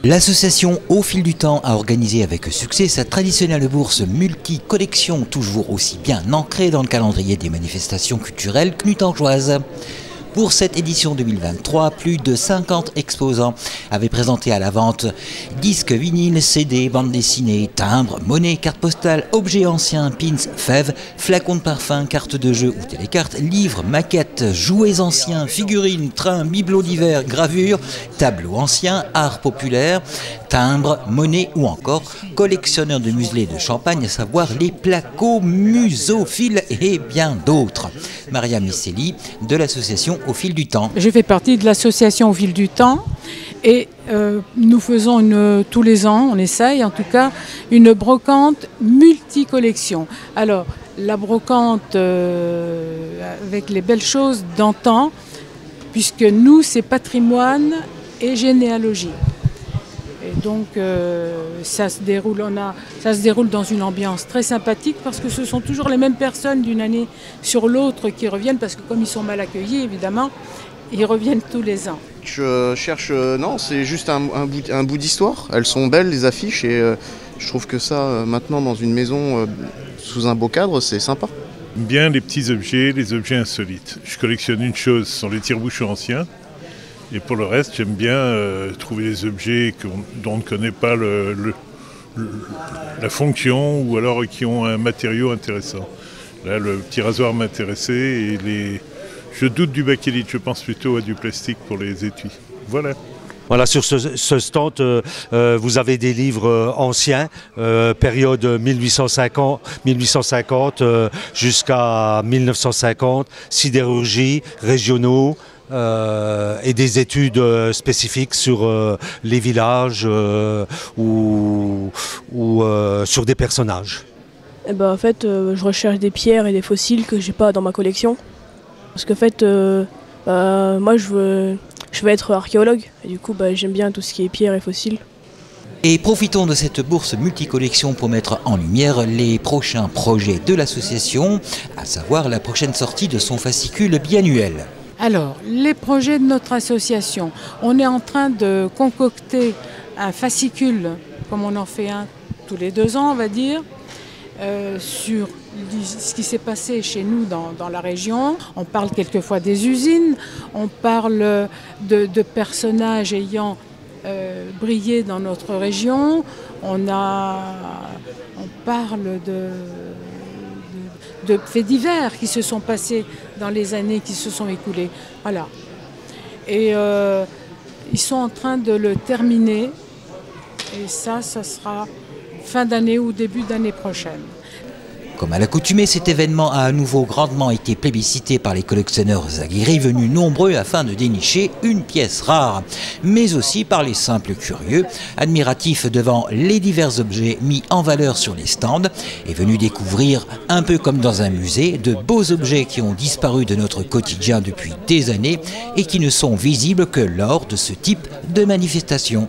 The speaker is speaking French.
L'association Au Fil du Temps a organisé avec succès sa traditionnelle bourse multi-collection, toujours aussi bien ancrée dans le calendrier des manifestations culturelles knutangeoises. Pour cette édition 2023, plus de 50 exposants avaient présenté à la vente disques, vinyles, CD, bandes dessinées, timbres, monnaies, cartes postales, objets anciens, pins, fèves, flacons de parfum, cartes de jeu ou télécartes, livres, maquettes, jouets anciens, figurines, trains, bibelots divers, gravures, tableaux anciens, art populaire, timbres, monnaies ou encore collectionneurs de muselés de champagne, à savoir les placos, musophiles et bien d'autres. Maria Misselli de l'association Au Fil du Temps. Je fais partie de l'association Au Fil du Temps et nous faisons tous les ans, on essaye en tout cas, une brocante multi-collection. Alors la brocante avec les belles choses d'antan, puisque nous c'est patrimoine et généalogie. Et donc ça se déroule dans une ambiance très sympathique parce que ce sont toujours les mêmes personnes d'une année sur l'autre qui reviennent parce que comme ils sont mal accueillis évidemment, ils reviennent tous les ans. Je cherche, non, c'est juste un bout d'histoire. Elles sont belles les affiches et je trouve que ça maintenant dans une maison sous un beau cadre c'est sympa. Bien les petits objets, les objets insolites. Je collectionne une chose, ce sont les tire-bouchons anciens. Et pour le reste, j'aime bien trouver des objets dont on ne connaît pas la fonction ou alors qui ont un matériau intéressant. Là, le petit rasoir m'intéressait et je doute du bakélite, je pense plutôt à du plastique pour les étuis. Voilà. Voilà, sur ce stand, vous avez des livres anciens, période 1850 jusqu'à 1950, sidérurgie, régionaux, et des études spécifiques sur les villages ou sur des personnages. Et ben, en fait, je recherche des pierres et des fossiles que j'ai pas dans ma collection. Parce qu'en fait, moi je veux être archéologue et du coup j'aime bien tout ce qui est pierres et fossiles. Et profitons de cette bourse multicollection pour mettre en lumière les prochains projets de l'association, à savoir la prochaine sortie de son fascicule biannuel. Alors, les projets de notre association, on est en train de concocter un fascicule, comme on en fait un tous les 2 ans, on va dire, sur ce qui s'est passé chez nous dans la région. On parle quelquefois des usines, on parle de personnages ayant brillé dans notre région, on parle de faits divers qui se sont passés dans les années qui se sont écoulées. Voilà. Et ils sont en train de le terminer. Et ça sera fin d'année ou début d'année prochaine. Comme à l'accoutumée, cet événement a à nouveau grandement été plébiscité par les collectionneurs aguerris venus nombreux afin de dénicher une pièce rare, mais aussi par les simples curieux, admiratifs devant les divers objets mis en valeur sur les stands et venus découvrir, un peu comme dans un musée, de beaux objets qui ont disparu de notre quotidien depuis des années et qui ne sont visibles que lors de ce type de manifestation.